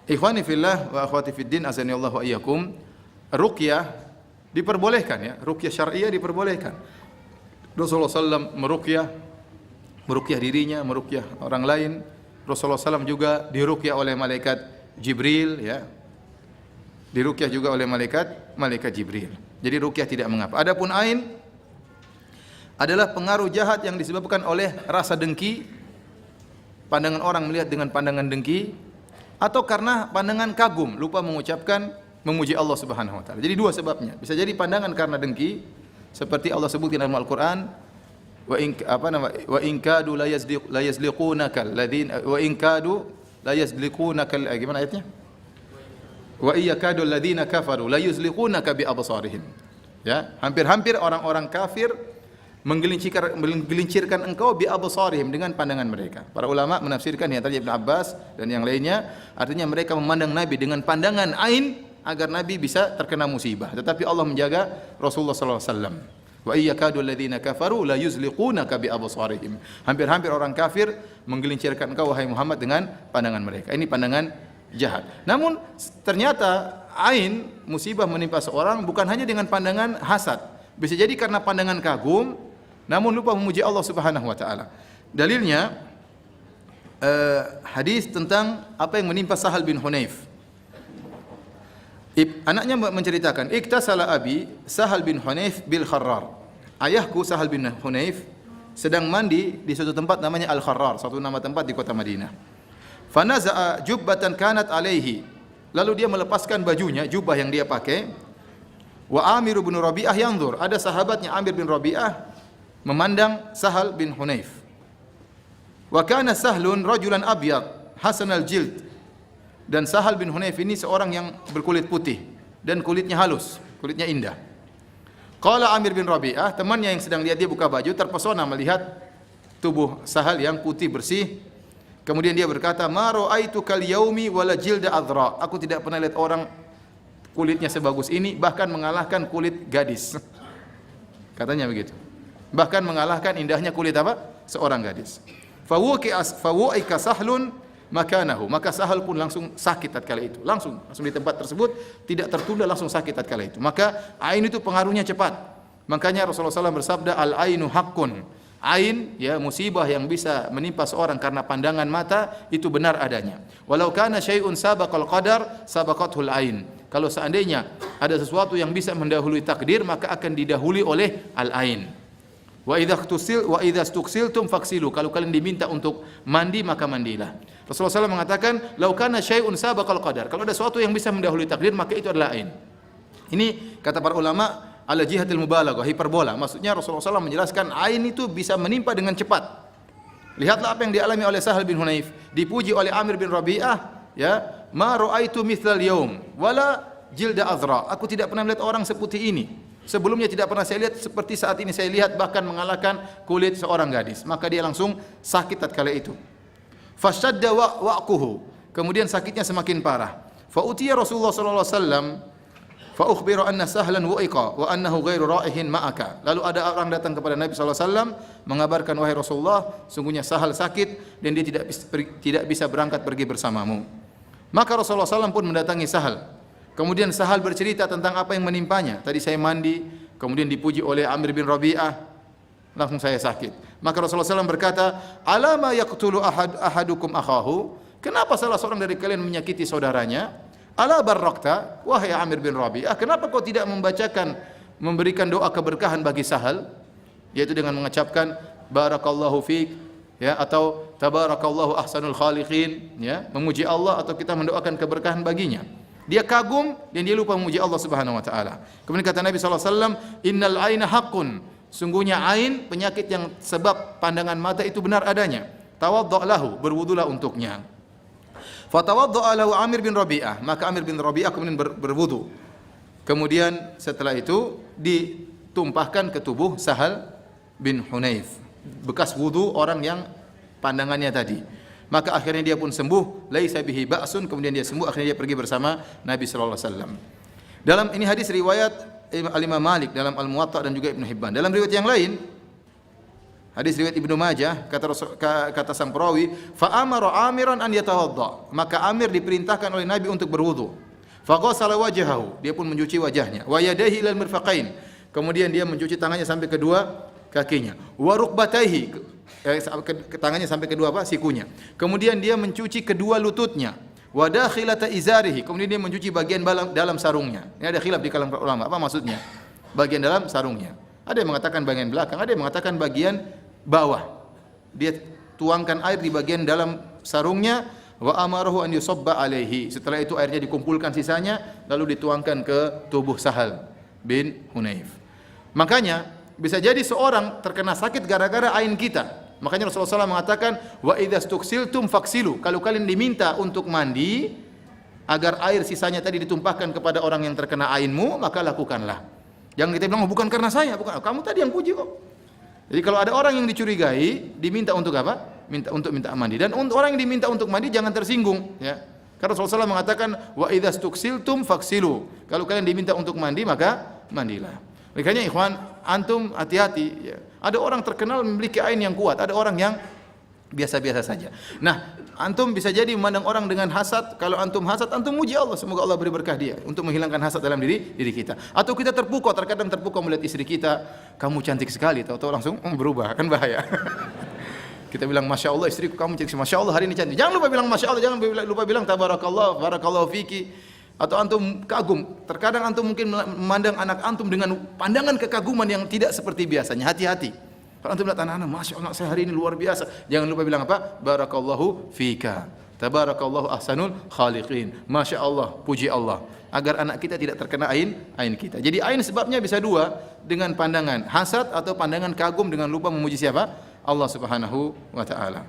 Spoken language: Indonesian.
Ikhwani fillah wa akhwati fiddin azanillahu wa iyyakum, ruqyah diperbolehkan ya, ruqyah syar'iyyah diperbolehkan. Rasulullah SAW meruqyah dirinya, meruqyah orang lain. Rasulullah SAW juga diruqyah oleh malaikat Jibril ya. Diruqyah juga oleh malaikat Jibril. Jadi ruqyah tidak mengapa. Adapun ain adalah pengaruh jahat yang disebabkan oleh rasa dengki, pandangan orang melihat dengan pandangan dengki, atau karena pandangan kagum, lupa mengucapkan memuji Allah Subhanahu wa taala. Jadi dua sebabnya. Bisa jadi pandangan karena dengki, seperti Allah sebutkan dalam Al-Qur'an, wa in kadu la yazliqunaka alladzina wa in kadu la yazliqunaka, gimana ayatnya? Wa iyyakadu alladzina kafaru la yuzliqunaka bi absarihim. Ya, hampir-hampir orang-orang kafir menggelincirkan engkau bi absarihim, dengan pandangan mereka. Para ulama menafsirkan yang tadi Ibnu Abbas dan yang lainnya, artinya mereka memandang Nabi dengan pandangan ain agar Nabi bisa terkena musibah. Tetapi Allah menjaga Rasulullah sallallahu alaihi wasallam. Wa iyyakadu alladzina kafaru la yuzliqunaka bi absarihim. Hampir-hampir orang kafir menggelincirkan engkau wahai Muhammad dengan pandangan mereka. Ini pandangan jahat. Namun ternyata ain, musibah menimpa seorang bukan hanya dengan pandangan hasad. Bisa jadi karena pandangan kagum, namun lupa memuji Allah Subhanahu wa taala. Dalilnya hadis tentang apa yang menimpa Sahal bin Hunayf. Anaknya menceritakan, iktasala abi Sahal bin Hunayf bil Kharrar. Ayahku Sahal bin Hunayf sedang mandi di suatu tempat namanya Al-Kharrar, suatu nama tempat di kota Madinah. Fanaza'a jubbatan kanat alaihi. Lalu dia melepaskan bajunya, jubah yang dia pakai. Wa Amir bin Rabi'ah yanzur. Ada sahabatnya Amir bin Rabi'ah memandang Sahal bin Hunayf. Wa kana Sahlun rajulan abyad hasanal jild. Dan Sahal bin Hunayf ini seorang yang berkulit putih dan kulitnya halus, kulitnya indah. Qala Amir bin Rabi'ah, temannya yang sedang lihat dia buka baju, terpesona melihat tubuh Sahal yang putih bersih. Kemudian dia berkata, "Ma ra'aitu kal yaumi wala jilda adra." Aku tidak pernah lihat orang kulitnya sebagus ini, bahkan mengalahkan kulit gadis. Katanya begitu. Bahkan mengalahkan indahnya kulit apa? Seorang gadis. Fawu'ika Sahlun makanahu. Maka Sahal pun langsung sakit tatkala itu. Langsung di tempat tersebut, tidak tertunda, langsung sakit tatkala itu. Maka ain itu pengaruhnya cepat. Makanya Rasulullah SAW bersabda, "Al-ainu haqqun." Ain, ya, musibah yang bisa menimpa seorang karena pandangan mata itu benar adanya. Walau kana syai'un sabaqal qadar sabaqathul ain. Kalau seandainya ada sesuatu yang bisa mendahului takdir, maka akan didahului oleh al-ain. Wa idza stuksiltum faksilu. Kalau kalian diminta untuk mandi, maka mandilah. Rasulullah SAW mengatakan, "Lau kana syai'un sabaqal qadar." Kalau ada sesuatu yang bisa mendahului takdir, maka itu adalah ain. Ini kata para ulama ala jihatil mubalaghah, hiperbola. Maksudnya Rasulullah SAW menjelaskan ain itu bisa menimpa dengan cepat. Lihatlah apa yang dialami oleh Sahal bin Hunayf, dipuji oleh Amir bin Rabi'ah, ya, "Ma ra'aitu mithlal yaum wala jilda azra." Aku tidak pernah melihat orang seputih ini. Sebelumnya tidak pernah saya lihat seperti saat ini saya lihat, bahkan mengalahkan kulit seorang gadis. Maka dia langsung sakit tatkala itu. Fashadda wa'quhu. Kemudian sakitnya semakin parah. Fa utiya Rasulullah sallallahu alaihi wasallam fa ukhbira anna Sahlan wa'iqa wa annahu ghairu ra'ihin ma'aka. Lalu ada orang datang kepada Nabi sallallahu alaihi wasallam mengabarkan, "Wahai Rasulullah, sungguhnya Sahal sakit dan dia tidak bisa berangkat pergi bersamamu." Maka Rasulullah SAW pun mendatangi Sahal. Kemudian Sahal bercerita tentang apa yang menimpanya. Tadi saya mandi, kemudian dipuji oleh Amir bin Rabi'ah, langsung saya sakit. Maka Rasulullah SAW berkata, "Alama yaqtulu ahadukum akhahu?" Kenapa salah seorang dari kalian menyakiti saudaranya? Ala barrakta, wahai Amir bin Rabi'ah, kenapa kau tidak memberikan doa keberkahan bagi Sahal, yaitu dengan mengucapkan barakallahu fiik, ya, atau tabarakallahu ahsanul khaliqin, ya, memuji Allah, atau kita mendoakan keberkahan baginya. Dia kagum dan dia lupa memuji Allah Subhanahu wa taala. Kemudian kata Nabi sallallahu alaihi wasallam, "Innal aina haqqun." Sungguhnya ain, penyakit yang sebab pandangan mata itu benar adanya. Tawaddo' lahu, berwudulah untuknya. Fatawadda'a lahu Amir bin Rabi'ah, maka Amir bin Rabi'ah kemudian berwudu. Kemudian setelah itu ditumpahkan ke tubuh Sahal bin Hunayf, bekas wudu orang yang pandangannya tadi. Maka akhirnya dia pun sembuh, laisa bihi ba'sun, kemudian dia sembuh, akhirnya dia pergi bersama Nabi sallallahu alaihi wasallam. Dalam ini hadis riwayat Al-Imam Malik dalam Al-Muwatta dan juga Ibnu Hibban. Dalam riwayat yang lain Hadis riwayat Ibnu Majah, kata sang perawi, fa amara amiran an yatawadda. Maka Amir diperintahkan oleh Nabi untuk berwudu. Fa ghassala wajhahu, dia pun mencuci wajahnya. Wa yadayhi ilal mirfaqain. Kemudian dia mencuci tangannya sampai kedua kakinya. Wa rukbatayhi, tangannya sampai kedua sikunya. Kemudian dia mencuci kedua lututnya. Wa dakhilata izarihi, kemudian dia mencuci bagian dalam sarungnya. Ini ada khilaf di kalangan ulama, apa maksudnya? Bagian dalam sarungnya. Ada yang mengatakan bagian belakang, ada yang mengatakan bagian bawah. Dia tuangkan air di bagian dalam sarungnya, wa amarahu an yusabba alaihi. Setelah itu airnya dikumpulkan sisanya lalu dituangkan ke tubuh Sahal bin Hunayf. Makanya bisa jadi seorang terkena sakit gara-gara ain kita. Makanya Rasulullah SAW mengatakan, wa idza stuksiltum faksilu. Kalau kalian diminta untuk mandi agar air sisanya tadi ditumpahkan kepada orang yang terkena ainmu, maka lakukanlah. Jangan kita bilang, oh, bukan karena saya, bukan. Kamu tadi yang puji kok. Jadi kalau ada orang yang dicurigai, diminta untuk apa? Minta mandi. Dan untuk orang yang diminta untuk mandi jangan tersinggung, ya. Karena Rasulullah SAW mengatakan, wa idza stuksiltum faksilu. Kalau kalian diminta untuk mandi, maka mandilah. Makanya ikhwan, antum hati-hati, ya. Ada orang terkenal memiliki ain yang kuat, ada orang yang biasa-biasa saja. Nah, antum bisa jadi memandang orang dengan hasad. Kalau antum hasad, antum muji Allah, semoga Allah beri berkah dia untuk menghilangkan hasad dalam diri kita. Atau kita terpukau, terkadang terpukau melihat istri kita, kamu cantik sekali, tahu-tahu langsung berubah, kan bahaya. Kita bilang masya Allah istriku kamu cantik, masya Allah hari ini cantik. Jangan lupa bilang masya Allah, jangan lupa bilang tabarakallah, barakallahu fiki. Atau antum kagum, terkadang antum mungkin memandang anak antum dengan pandangan kekaguman yang tidak seperti biasanya. Hati-hati. Kalau antum lihat anak-anak, masya Allah saya hari ini luar biasa. Jangan lupa bilang apa? Barakallahu fika. Tabarakallahu ahsanul khaliqin. Masya Allah, puji Allah. Agar anak kita tidak terkena ain kita. Jadi ain sebabnya bisa dua, dengan pandangan hasad atau pandangan kagum dengan lupa memuji siapa? Allah Subhanahu wa taala.